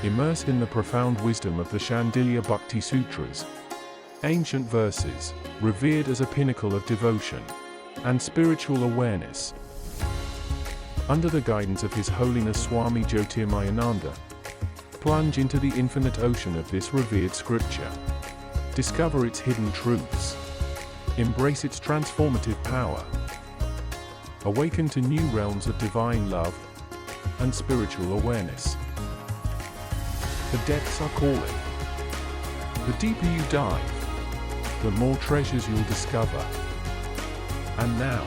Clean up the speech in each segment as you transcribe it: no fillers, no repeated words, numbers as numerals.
Immerse in the profound wisdom of the Shandilya Bhakti Sutras, ancient verses, revered as a pinnacle of devotion and spiritual awareness. Under the guidance of His Holiness Swami Jyotirmayananda, plunge into the infinite ocean of this revered scripture. Discover its hidden truths. Embrace its transformative power. Awaken to new realms of divine love and spiritual awareness. The depths are calling. The deeper you dive, the more treasures you'll discover. And now,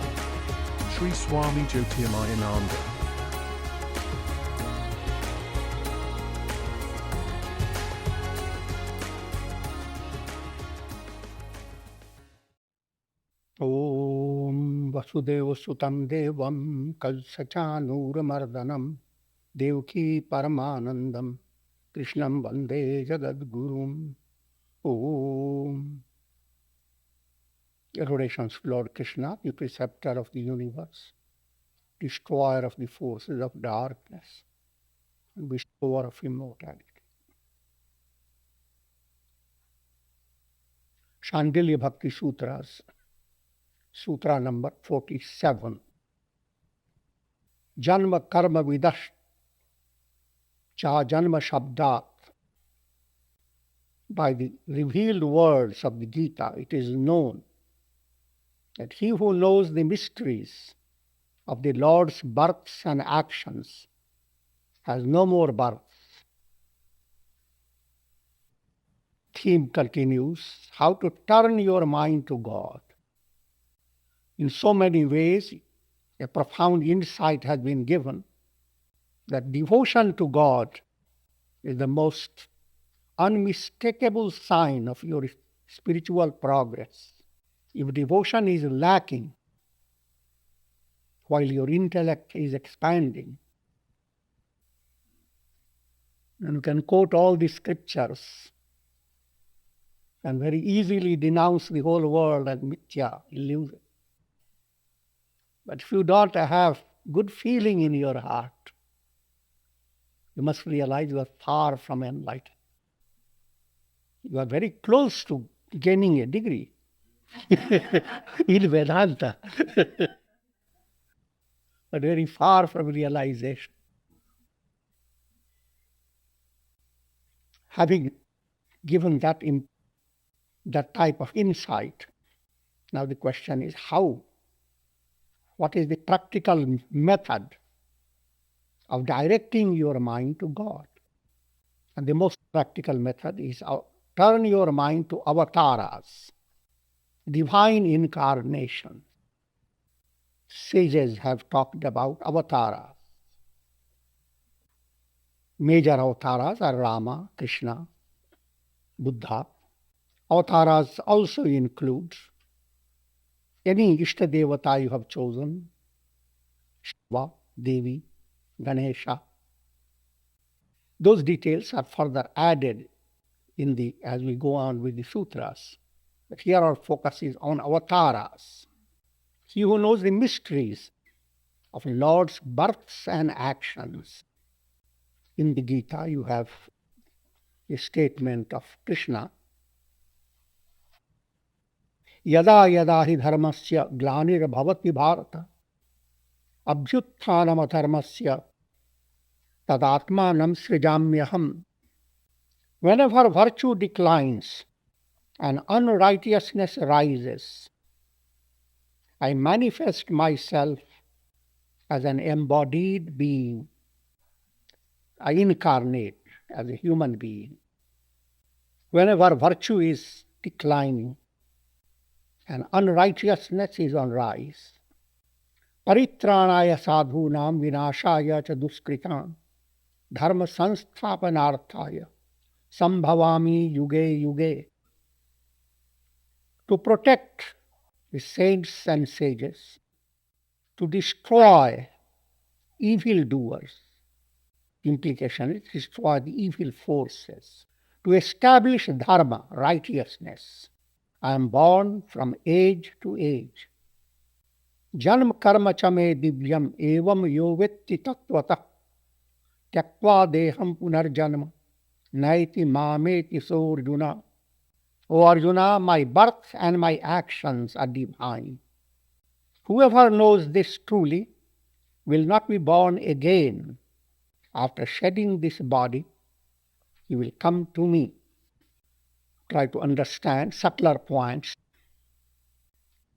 Sri Swami Jyotirmayananda. Om Vasudeva Sutam Devam Kalsachanuramardanam Devki Paramanandam Krishnam Vande Jagadgurum. Om. Adorations to Lord Krishna, the preceptor of the universe, destroyer of the forces of darkness, and bestower of immortality. Shandilya Bhakti Sutras, Sutra number 47. Janma karma vidash cha janma shabdat. By the revealed words of the Gita, it is known that he who knows the mysteries of the Lord's births and actions has no more births. Theme continues, how to turn your mind to God. In so many ways, a profound insight has been given that devotion to God is the most unmistakable sign of your spiritual progress. If devotion is lacking, while your intellect is expanding, and you can quote all the scriptures and very easily denounce the whole world as mithya, illusion. But if you don't have good feeling in your heart, you must realize you are far from enlightened. You are very close to gaining a degree in Vedanta, but very far from realization. Having given that type of insight, now the question is how? What is the practical method of directing your mind to God? And the most practical method is turn your mind to avataras, divine incarnation. Sages have talked about avataras. Major avataras are Rama, Krishna, Buddha. Avataras also include any Ishta Devata you have chosen, Shiva, Devi, Ganesha. Those details are further added as we go on with the sutras. But here our focus is on avataras. He who knows the mysteries of Lord's births and actions. In the Gita, you have a statement of Krishna. Yada yada hi dharmasya glanir bhavati bharata abhyutthanam adharmasya tadatmanam srijamyaham. Whenever virtue declines and unrighteousness rises, I manifest myself as an embodied being. I incarnate as a human being. Whenever virtue is declining and unrighteousness is on rise, paritranaya sadhunam vinashaya cha duskritam dharma sansthapanarthaya sambhavami yuge yuge. To protect the saints and sages, to destroy evildoers. Implication is destroy the evil forces. To establish dharma, righteousness. I am born from age to age. Janma karma chame divyam evam yovetti tattvata tyakva deham punarjanma Naiti mameti so Arjuna. O Arjuna, my birth and my actions are divine. Whoever knows this truly will not be born again. After shedding this body, he will come to me. Try to understand subtler points.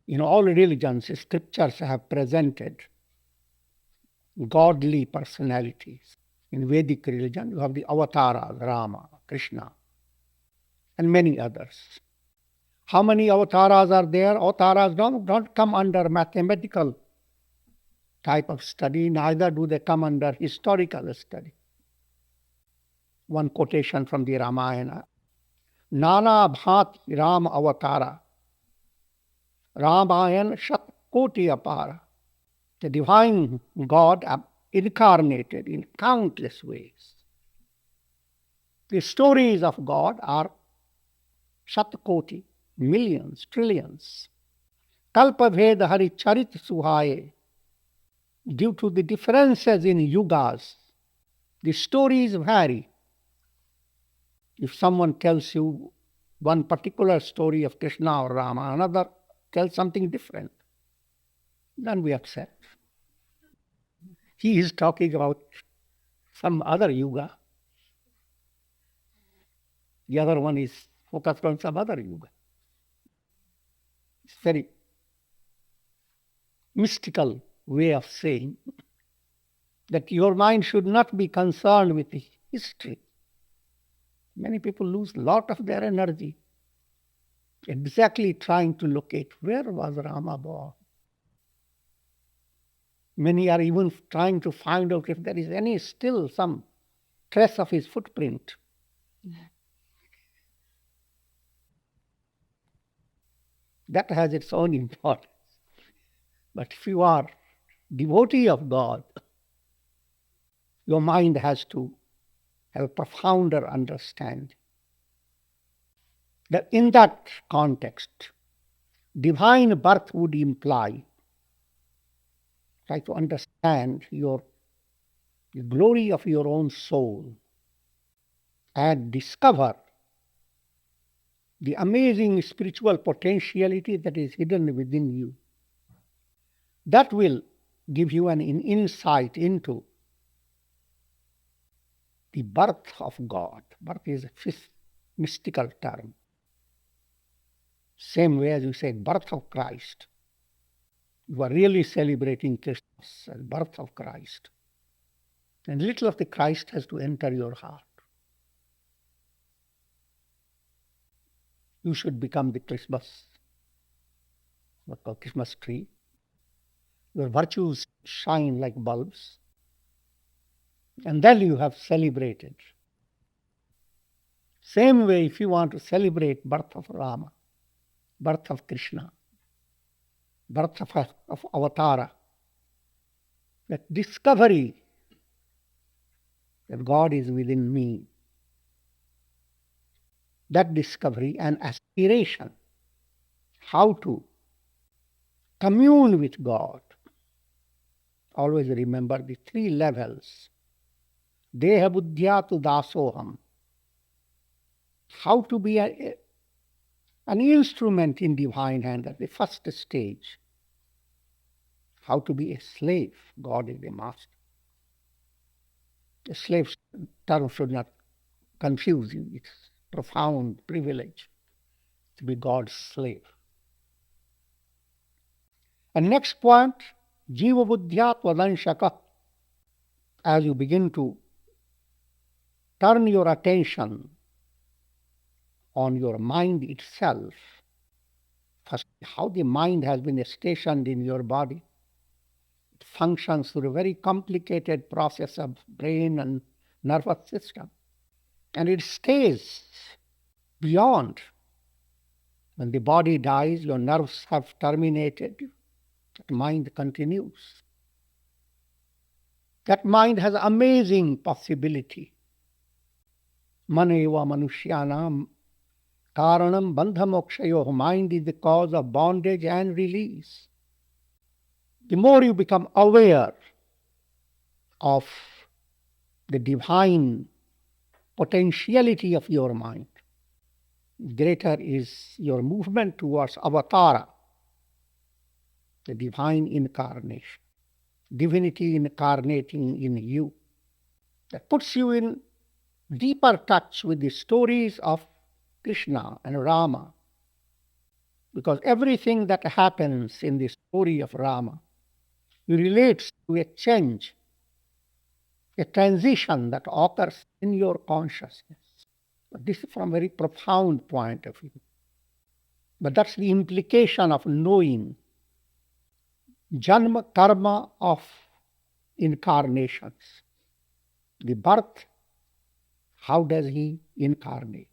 In all religions, scriptures have presented godly personalities. In Vedic religion, you have the avatara, Rama, Krishna, and many others. How many avatars are there? Avatars don't come under mathematical type of study, neither do they come under historical study. One quotation from the Ramayana. Nana bhati Ram avatara. Ramayan shat koti apara. The divine God incarnated in countless ways. The stories of God are Shatkoti, millions, trillions. Kalpaveda Hari Charit Suhaye. Due to the differences in yugas, the stories vary. If someone tells you one particular story of Krishna or Rama, another tells something different, then we accept. He is talking about some other yuga. The other one is focused on some other yuga. It's very mystical way of saying that your mind should not be concerned with the history. Many people lose a lot of their energy exactly trying to locate where was Rama born. Many are even trying to find out if there is any still some trace of his footprint. That has its own importance. But if you are devotee of God, your mind has to have a profounder understanding. That in that context, divine birth would imply try to understand the glory of your own soul and discover the amazing spiritual potentiality that is hidden within you. That will give you an insight into the birth of God. Birth is a mystical term. Same way as you say, birth of Christ. You are really celebrating Christmas as birth of Christ. And little of the Christ has to enter your heart. You should become the Christmas, what called Christmas tree. Your virtues shine like bulbs. And then you have celebrated. Same way, if you want to celebrate birth of Rama, birth of Krishna, birth of avatara, that discovery that God is within me, that discovery and aspiration, how to commune with God. Always remember the three levels. Deha buddhyatu dasoham. How to be an instrument in divine hand at the first stage. How to be a slave. God is the master. The slave term should not confuse you. It's profound privilege to be God's slave. And next point, jiva buddhyat vadanshaka. As you begin to turn your attention on your mind itself, first, how the mind has been stationed in your body. It functions through a very complicated process of brain and nervous system. And it stays beyond. When the body dies, your nerves have terminated. That mind continues. That mind has amazing possibility. Maneva manushyanam karanam bandha mokshayoh. Mind is the cause of bondage and release. The more you become aware of the divine potentiality of your mind, greater is your movement towards avatara, the divine incarnation, divinity incarnating in you. That puts you in deeper touch with the stories of Krishna and Rama, because everything that happens in the story of Rama relates to a change, a transition that occurs in your consciousness. But this is from a very profound point of view. But that's the implication of knowing Janma karma of incarnations. The birth, how does he incarnate?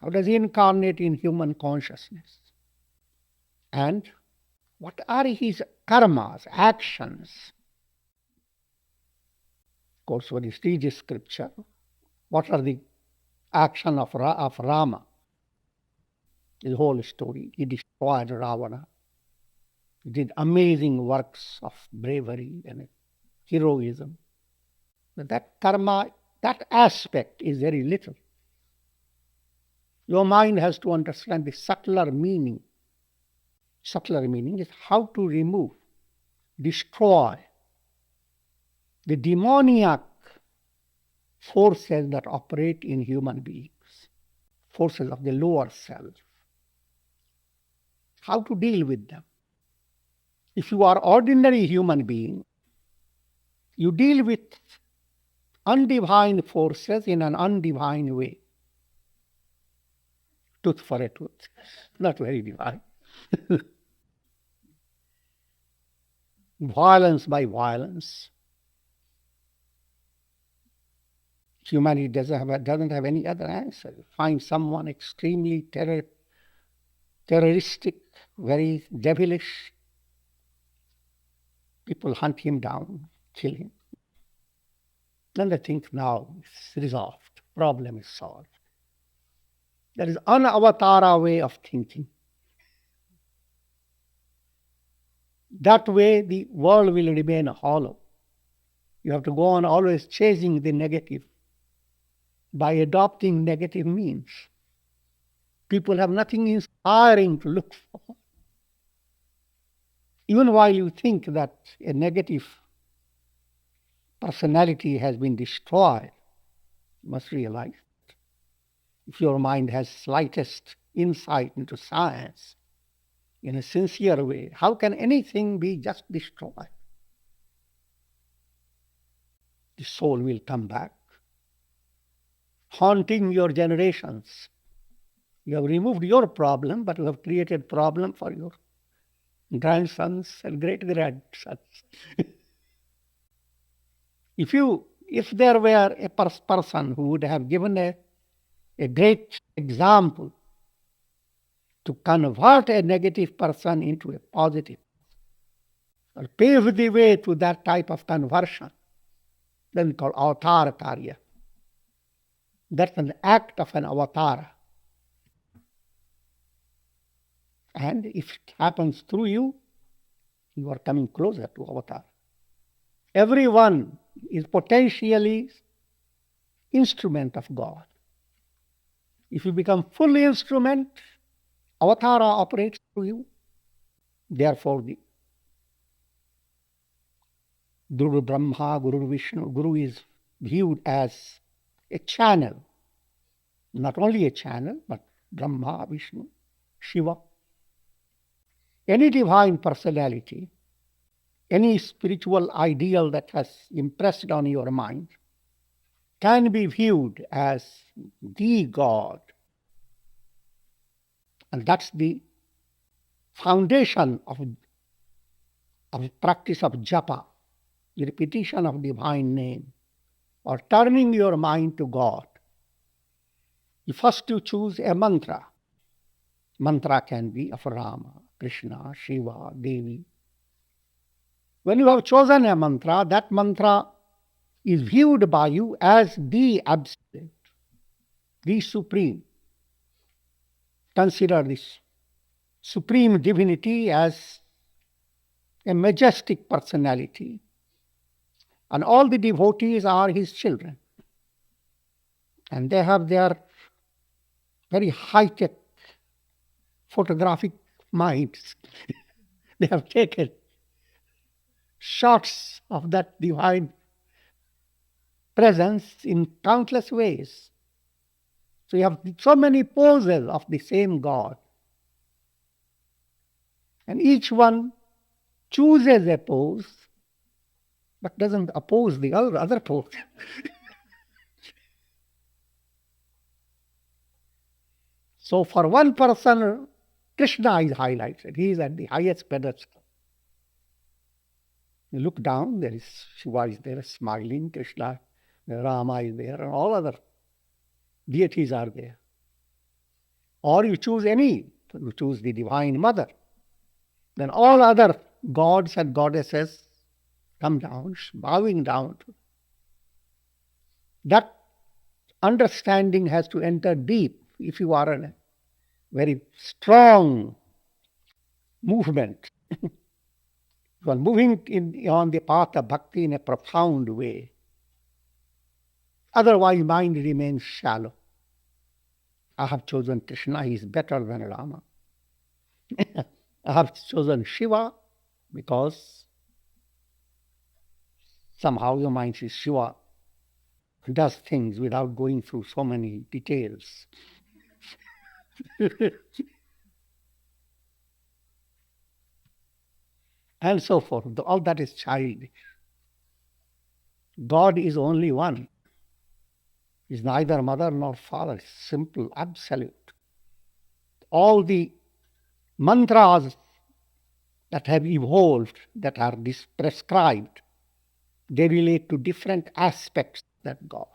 How does he incarnate in human consciousness? And what are his karmas, actions? Of course, when you study this scripture, what are the action of Rama? The whole story. He destroyed Ravana. He did amazing works of bravery and heroism. But that karma, that aspect is very little. Your mind has to understand the subtler meaning. Subtler meaning is how to remove, destroy the demoniac forces that operate in human beings, forces of the lower self. How to deal with them. If you are ordinary human being, you deal with undivine forces in an undivine way. Tooth for a tooth. Not very divine. Violence by violence. Humanity doesn't have any other answer. Find someone extremely terroristic, very devilish. People hunt him down, kill him. Then they think, now it's resolved, problem is solved. That is an avatara way of thinking. That way the world will remain hollow. You have to go on always chasing the negative by adopting negative means. People have nothing inspiring to look for. Even while you think that a negative personality has been destroyed, you must realize if your mind has slightest insight into science in a sincere way, how can anything be just destroyed? The soul will come back, haunting your generations. You have removed your problem, but you have created problem for your grandsons and great-grandsons. If there were a person who would have given a great example to convert a negative person into a positive, or pave the way to that type of conversion, then called avatar karya. That's an act of an avatar. And if it happens through you, you are coming closer to avatar. Everyone is potentially instrument of God. If you become fully instrument, avatara operates through you. Therefore, the Guru Brahma, Guru Vishnu, Guru is viewed as a channel. Not only a channel, but Brahma, Vishnu, Shiva. Any divine personality, any spiritual ideal that has impressed on your mind can be viewed as the God. And that's the foundation of practice of japa, the repetition of divine name, or turning your mind to God. You first to choose a mantra. Mantra can be of Rama, Krishna, Shiva, Devi. When you have chosen a mantra, that mantra is viewed by you as the absolute, the supreme. Consider this supreme divinity as a majestic personality, and all the devotees are his children. And they have their very high-tech photographic minds. They have taken shots of that divine presence in countless ways. So you have so many poses of the same God. And each one chooses a pose, but doesn't oppose the other pose. So for one person, Krishna is highlighted. He is at the highest pedestal. You look down, there is Shiva is there smiling, Krishna, Rama is there, and all other deities are there. Or you choose any, you choose the Divine Mother. Then all other gods and goddesses come down, bowing down. That understanding has to enter deep if you are in a very strong movement. You are moving on the path of bhakti in a profound way. Otherwise, mind remains shallow. I have chosen Krishna, he is better than Rama. I have chosen Shiva because somehow your mind says Shiva does things without going through so many details. And so forth. All that is childish. God is only one. He is neither mother nor father. It's simple, absolute. All the mantras that have evolved, that are prescribed, they relate to different aspects of that God.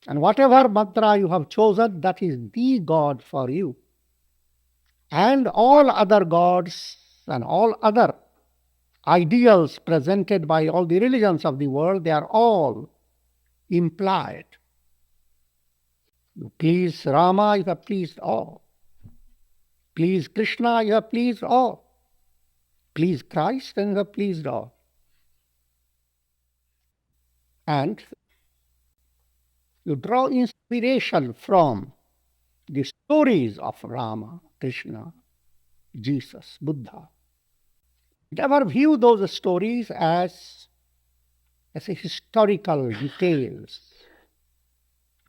And whatever mantra you have chosen, that is the God for you. And all other gods and all other ideals presented by all the religions of the world, they are all implied. You please Rama, you have pleased all. Please Krishna, you have pleased all. Please Christ, and you have pleased all. And you draw inspiration from the stories of Rama, Krishna, Jesus, Buddha. Never view those stories as a historical details,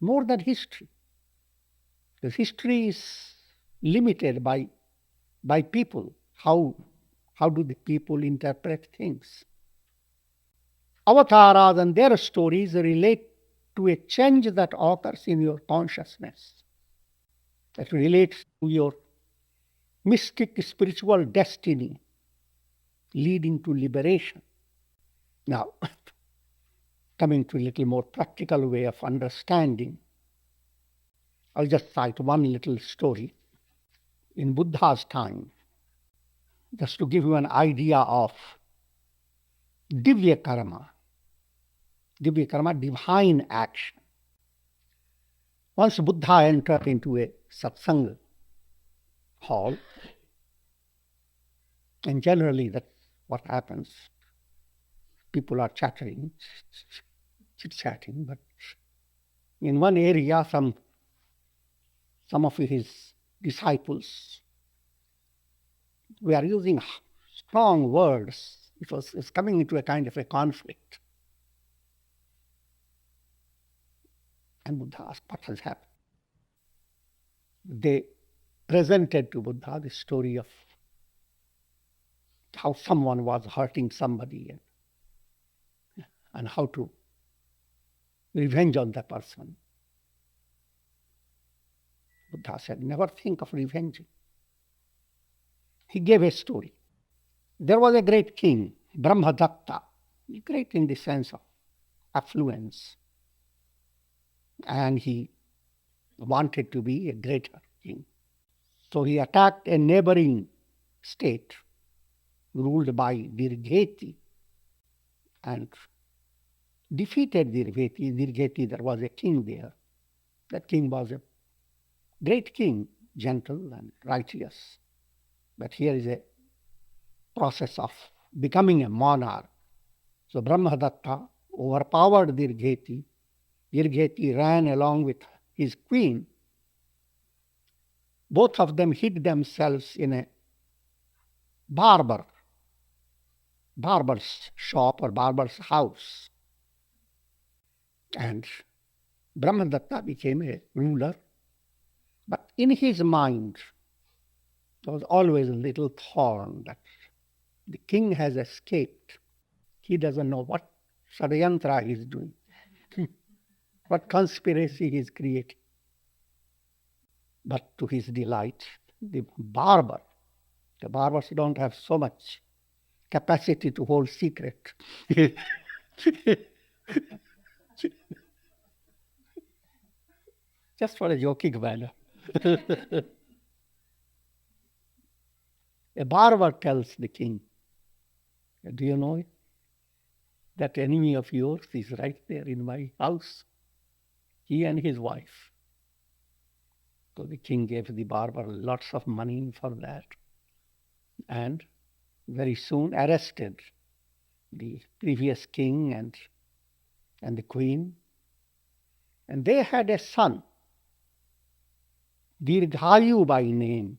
more than history. Because history is limited by people. How do the people interpret things? Avatars and their stories relate to a change that occurs in your consciousness, that relates to your mystic spiritual destiny leading to liberation. Now, coming to a little more practical way of understanding, I'll just cite one little story. In Buddha's time, just to give you an idea of Divya Karma, divine action. Once Buddha entered into a satsanga hall, and generally that's what happens. People are chattering, chit-chatting, but in one area, some of his disciples were using strong words. It's coming into a kind of a conflict. And Buddha asked, what has happened? They presented to Buddha the story of how someone was hurting somebody and how to revenge on that person. Buddha said, never think of revenging. He gave a story. There was a great king, Brahmadatta, great in the sense of affluence. And he wanted to be a greater king. So he attacked a neighboring state ruled by Dirgheti and defeated Dirgheti. There was a king there. That king was a great king, gentle and righteous. But here is a process of becoming a monarch. So Brahmadatta overpowered Dirgheti Virgeti ran along with his queen. Both of them hid themselves in a barber's shop or barber's house. And Brahmadatta became a ruler. But in his mind, there was always a little thorn that the king has escaped. He doesn't know what Shadayantra he is doing, what conspiracy he is creating. But to his delight, the barbers don't have so much capacity to hold secret. Just for a joking manner. A barber tells the king, do you know that enemy of yours is right there in my house? He and his wife. So the king gave the barber lots of money for that, and very soon arrested the previous king and the queen. And they had a son, Dirghayu by name.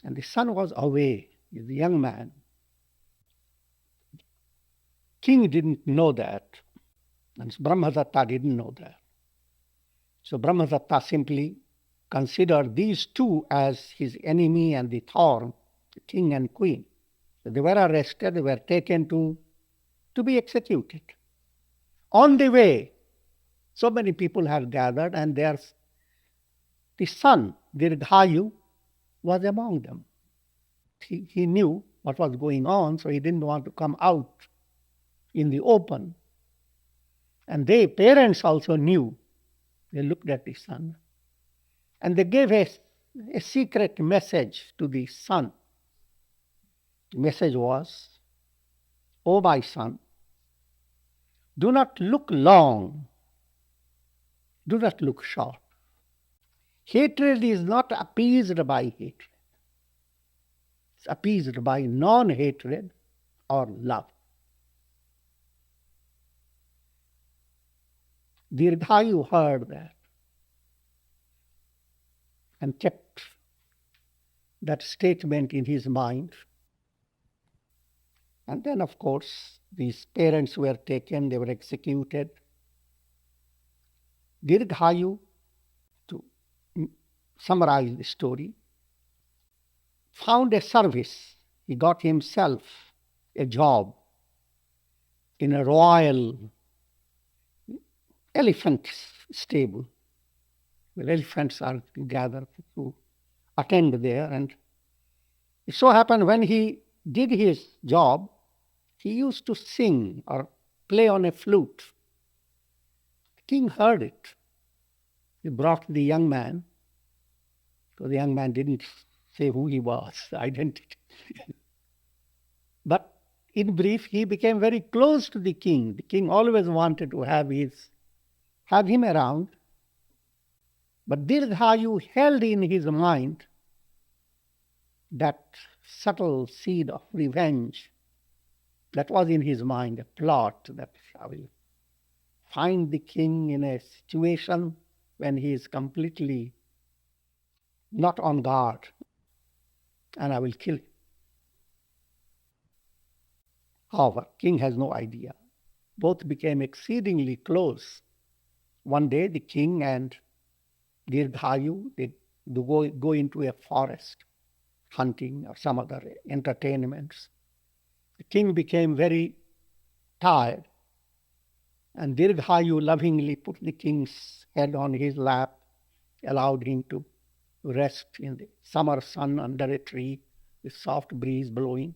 And the son was away, he was a young man. King didn't know that, and Brahmadatta didn't know that. So Brahmadatta simply considered these two as his enemy and the thorn, the king and queen. So they were arrested, they were taken to be executed. On the way, so many people had gathered, and the son, Dirghayu, was among them. He knew what was going on, so he didn't want to come out in the open. And parents also knew. They looked at the son, and they gave a secret message to the son. The message was, "O my son, do not look long, do not look short. Hatred is not appeased by hatred. It's appeased by non-hatred or love." Dirghayu heard that and kept that statement in his mind. And then, of course, these parents were taken, they were executed. Dirghayu, to summarize the story, found a service. He got himself a job in a royal elephant stable, where elephants are gathered to attend there. And it so happened when he did his job, he used to sing or play on a flute. The king heard it. He brought the young man, because the young man didn't say who he was, the identity. But in brief, he became very close to the king. The king always wanted to have him around. But Dirghayu held in his mind that subtle seed of revenge that was in his mind, a plot that I will find the king in a situation when he is completely not on guard, and I will kill him. However, king has no idea. Both became exceedingly close. One day, the king and Dirghayu, they go into a forest, hunting or some other entertainments. The king became very tired, and Dirghayu lovingly put the king's head on his lap, allowed him to rest in the summer sun under a tree with soft breeze blowing.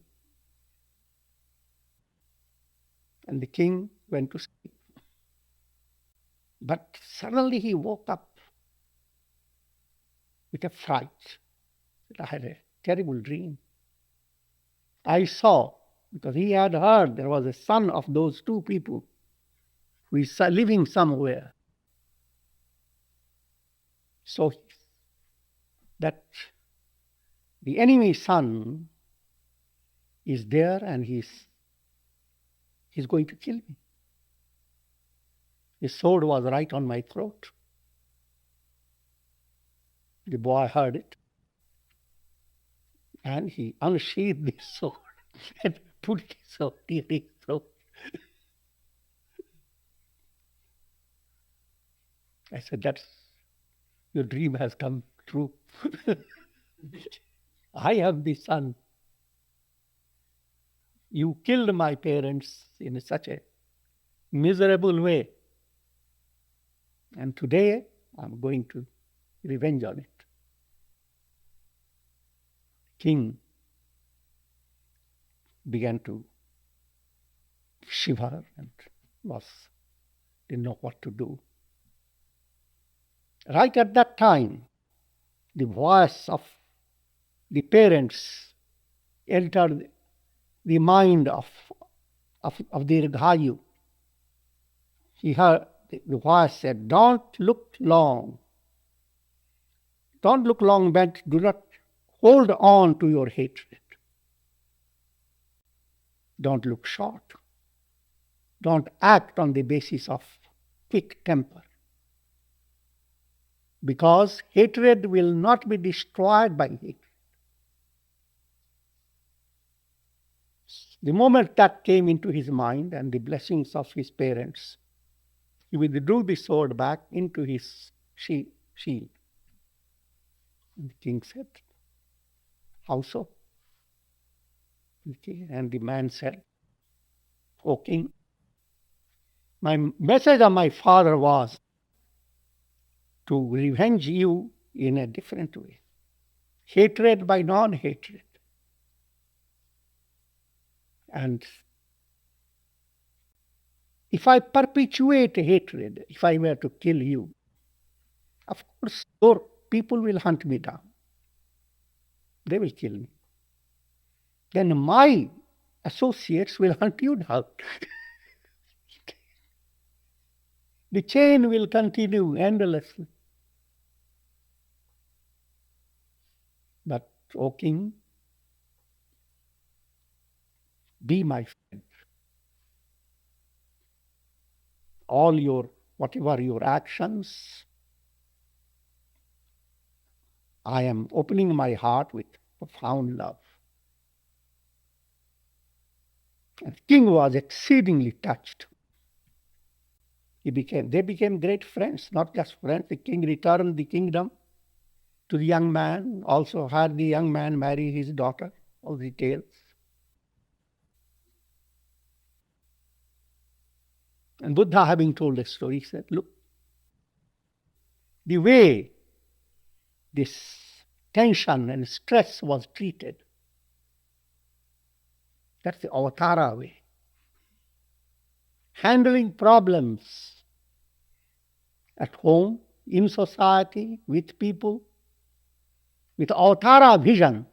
And the king went to sleep. But suddenly he woke up with a fright. I had a terrible dream. I saw, because he had heard there was a son of those two people who is living somewhere. So that the enemy son is there and he's going to kill me. His sword was right on my throat. The boy heard it, and he unsheathed the sword and put his sword in his throat. I said, "That's your dream has come true." I am the son. You killed my parents in such a miserable way. And today I'm going to revenge on it. King began to shiver and didn't know what to do. Right at that time, the voice of the parents entered the mind of the Righayu. He heard the voice said, "Don't look long. Don't look long, but do not hold on to your hatred. Don't look short. Don't act on the basis of quick temper. Because hatred will not be destroyed by hatred." The moment that came into his mind and the blessings of his parents, he withdrew the sword back into his shield. And the king said, "How so?" And the man said, "O king, my message of my father was to revenge you in a different way. Hatred by non-hatred. And if I perpetuate hatred, if I were to kill you, of course, your people will hunt me down. They will kill me. Then my associates will hunt you down. The chain will continue endlessly. But, O king, be my friend. Whatever your actions, I am opening my heart with profound love." And the king was exceedingly touched. They became great friends, not just friends. The king returned the kingdom to the young man, also had the young man marry his daughter, all the details. And Buddha, having told the story, said, "Look, the way this tension and stress was treated, that's the avatara way. Handling problems at home, in society, with people, with avatara vision,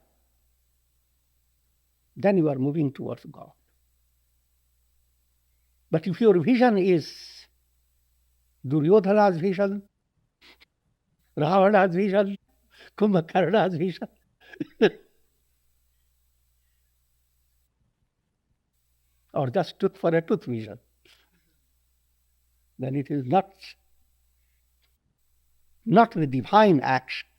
then you are moving towards God. But if your vision is Duryodhana's vision, Ravana's vision, Kumbhakarna's vision, or just tooth for a tooth vision, then it is not the divine action.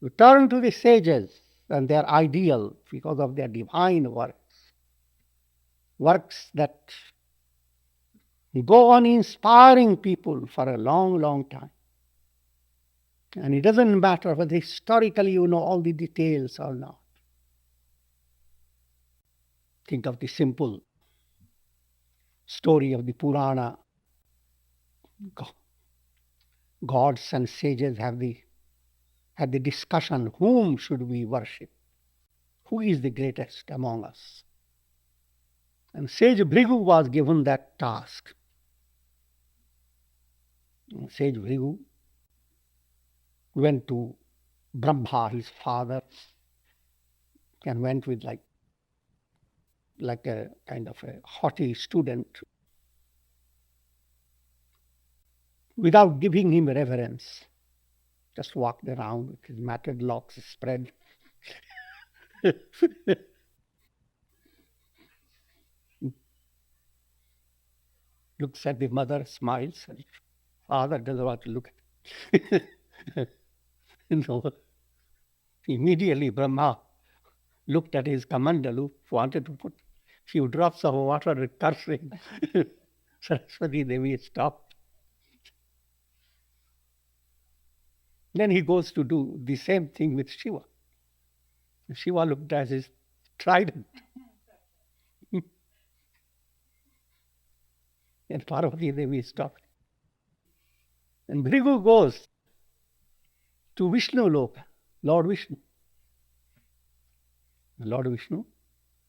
You turn to the sages and their ideal because of their divine works that go on inspiring people for a long, long time. And it doesn't matter whether historically you know all the details or not. Think of the simple story of the Purana. Gods and sages had the discussion, whom should we worship? Who is the greatest among us? And Sage Bhrigu was given that task. And Sage Bhrigu went to Brahma, his father, and went with like a kind of a haughty student, without giving him reverence. Just walked around with his matted locks spread. looks at the mother, smiles, and father doesn't want to look at it. Immediately Brahma looked at his Kamandalu, wanted to put a few drops of water and cursing. Saraswati Devi stopped. Then he goes to do the same thing with Shiva. Shiva looked at his trident. And Parvati Devi stopped. And Bhrigu goes to Vishnu Loka, Lord Vishnu. Lord Vishnu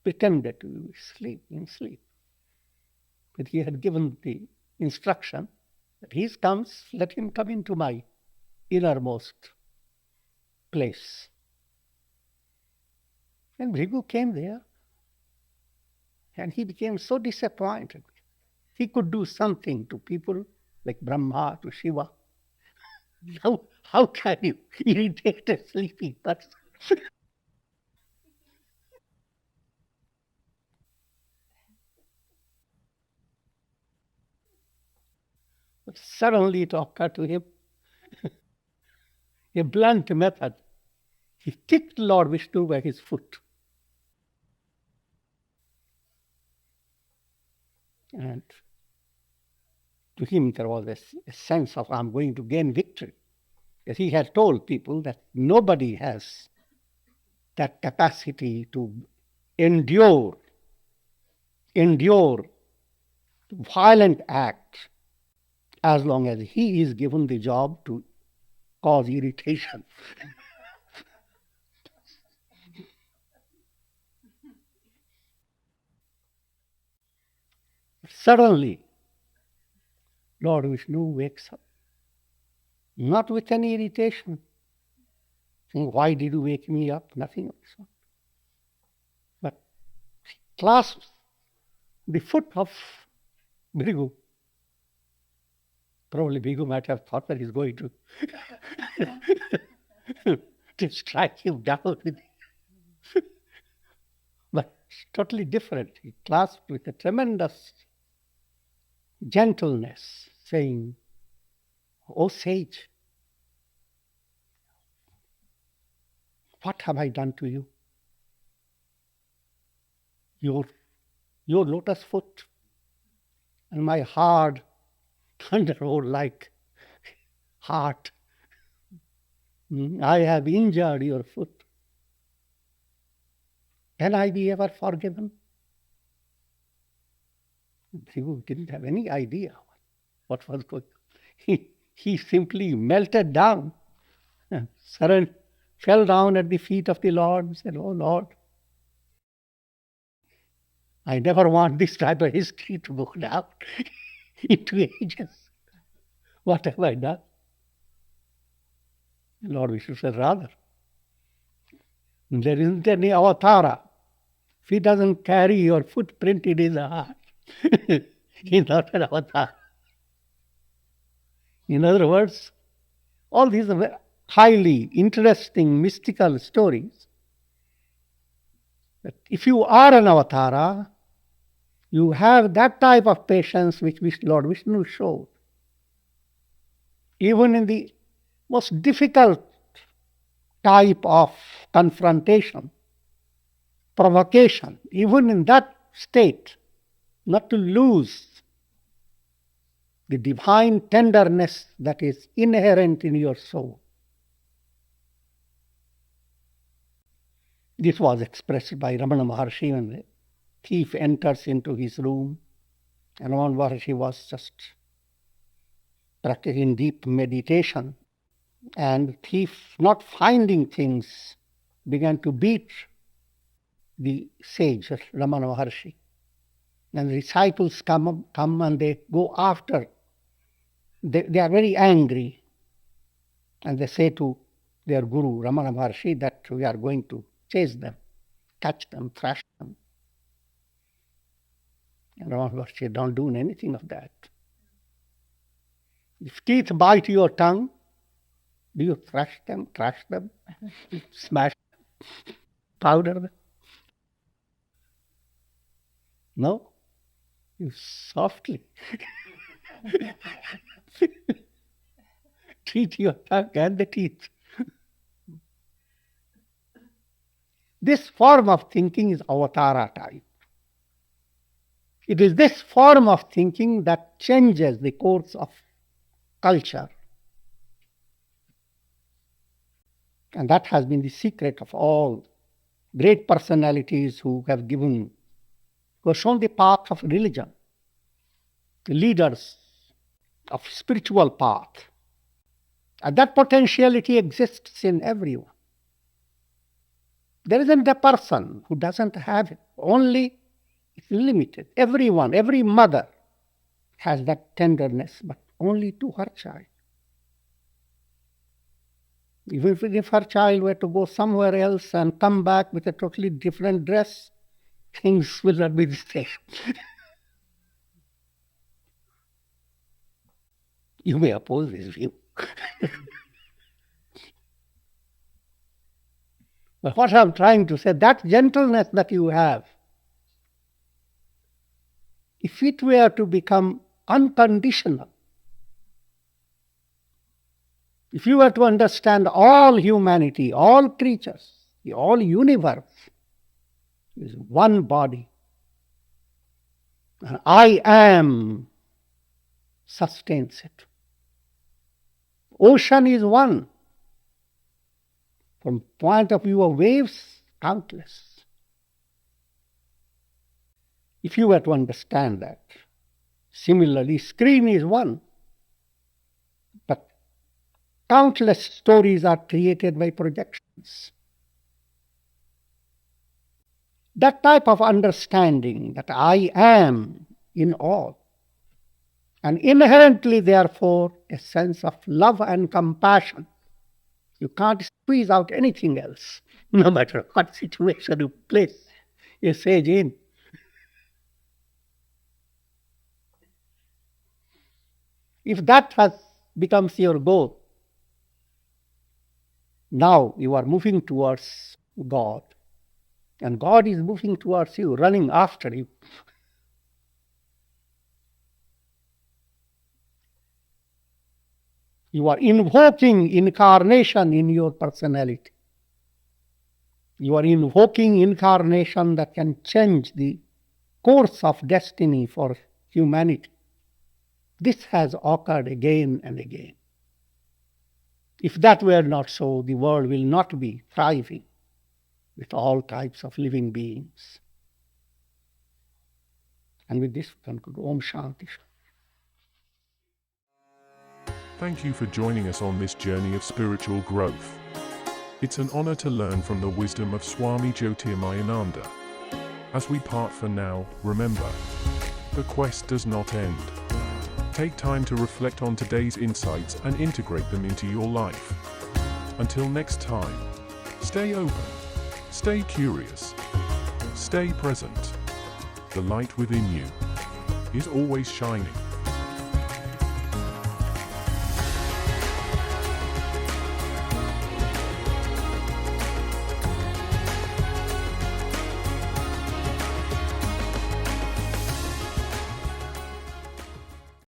pretended to be in sleep. But he had given the instruction that he comes, let him come into my innermost place. And Bhrigu came there, and he became so disappointed. He could do something to people like Brahma, to Shiva. How can you irritate a sleeping person? But suddenly it occurred to him a blunt method. He kicked Lord Vishnu by his foot. And to him there was a sense of, I'm going to gain victory. As he had told people that nobody has that capacity to endure violent acts as long as he is given the job to cause irritation. Suddenly, Lord Vishnu wakes up, not with any irritation, saying, why did you wake me up? Nothing of the sort. But he clasps the foot of Bhrigu. Probably Bhrigu might have thought that he's going to strike him down with it. But it's totally different. He clasped with a tremendous gentleness, saying, "O sage, what have I done to you? Your lotus foot and my hard, thunder-like heart. I have injured your foot. Can I be ever forgiven?" Bhrigu didn't have any idea what was going on. He simply melted down, fell down at the feet of the Lord and said, "Oh Lord, I never want this type of history to go down into ages. What have I done?" Lord Vishnu said, rather, there isn't any avatara. If he doesn't carry your footprint in his heart, he's not an avatar. In other words, all these are highly interesting mystical stories. But if you are an avatara, you have that type of patience which Lord Vishnu showed. Even in the most difficult type of confrontation, provocation, even in that state, not to lose the divine tenderness that is inherent in your soul. This was expressed by Ramana Maharshi when the thief enters into his room, and Ramana Maharshi was just practicing deep meditation, and the thief, not finding things, began to beat the sage, Ramana Maharshi. And the disciples come and they go after. They are very angry, and they say to their guru, Ramana Maharshi, that we are going to chase them, catch them, thrash them. And Ramana Maharshi, don't do anything of that. If teeth bite your tongue, do you thrash them, trash them, smash them, powder them? No, you softly Treat your tongue and the teeth. This form of thinking is avatara type. It is this form of thinking that changes the course of culture. And that has been the secret of all great personalities who have shown the path of religion, the leaders of spiritual path. And that potentiality exists in everyone. There isn't a person who doesn't have it. Only it's limited. Everyone, every mother has that tenderness, but only to her child. Even if her child were to go somewhere else and come back with a totally different dress, things will not be the same. You may oppose this view. But what I'm trying to say, that gentleness that you have, if it were to become unconditional, if you were to understand all humanity, all creatures, the all universe is one body, and I am sustains it. Ocean is one. From point of view of waves, countless. If you were to understand that, similarly, screen is one, but countless stories are created by projections. That type of understanding that I am in all, and inherently, therefore, a sense of love and compassion. You can't squeeze out anything else, no matter what situation you place a sage in. If that becomes your goal, now you are moving towards God, and God is moving towards you, running after you. You are invoking incarnation in your personality. You are invoking incarnation that can change the course of destiny for humanity. This has occurred again and again. If that were not so, the world will not be thriving with all types of living beings. And with this, we conclude. Om Shanti. Thank you for joining us on this journey of spiritual growth. It's an honor to learn from the wisdom of Swami Jyotirmayananda. As we part for now, remember, the quest does not end. Take time to reflect on today's insights and integrate them into your life. Until next time, stay open, stay curious, stay present. The light within you is always shining.